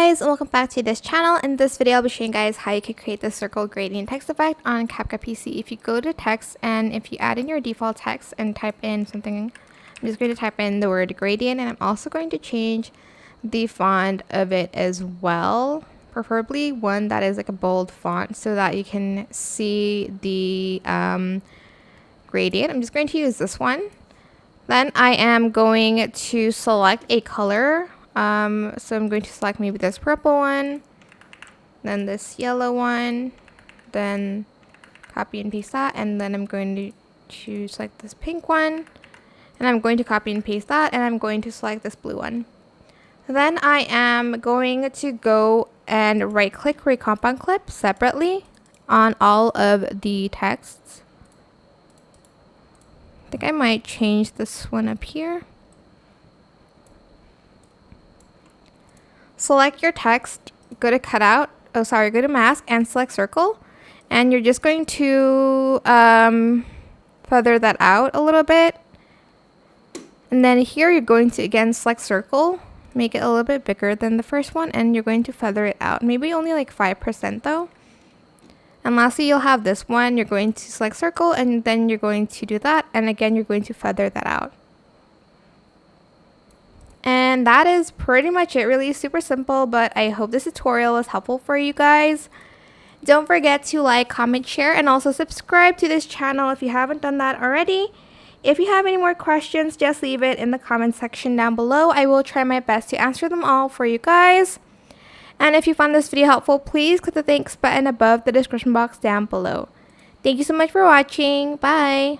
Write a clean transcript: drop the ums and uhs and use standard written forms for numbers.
guys, and welcome back to this channel. In this video I'll be showing you guys how you can create the circle gradient text effect on CapCut PC. If you go to text and if you add in your default text and type in something, I'm just going to type in the word gradient, and I'm also going to change the font of it as well, preferably one that is like a bold font so that you can see the gradient. I'm just going to use this one. Then I am going to select a color. So I'm going to select maybe this purple one, then this yellow one, then copy and paste that, and then I'm going to select this pink one, and I'm going to copy and paste that, and I'm going to select this blue one. Then I am going to go and right click, create compound clip separately on all of the texts. I think I might change this one up here. Select your text, go to cutout, go to mask and select circle, and you're just going to feather that out a little bit. And then here you're going to again select circle, make it a little bit bigger than the first one, and you're going to feather it out, maybe only like 5% though. And lastly, you'll have this one, you're going to select circle, and then you're going to do that, and again you're going to feather that out. And that is pretty much it. Really super simple, but I hope this tutorial was helpful for you guys. Don't forget to like, comment, share, and also subscribe to this channel if you haven't done that already. If you have any more questions, just leave it in the comment section down below. I will try my best to answer them all for you guys. And if you found this video helpful, please click the thanks button above the description box down below. Thank you so much for watching. Bye!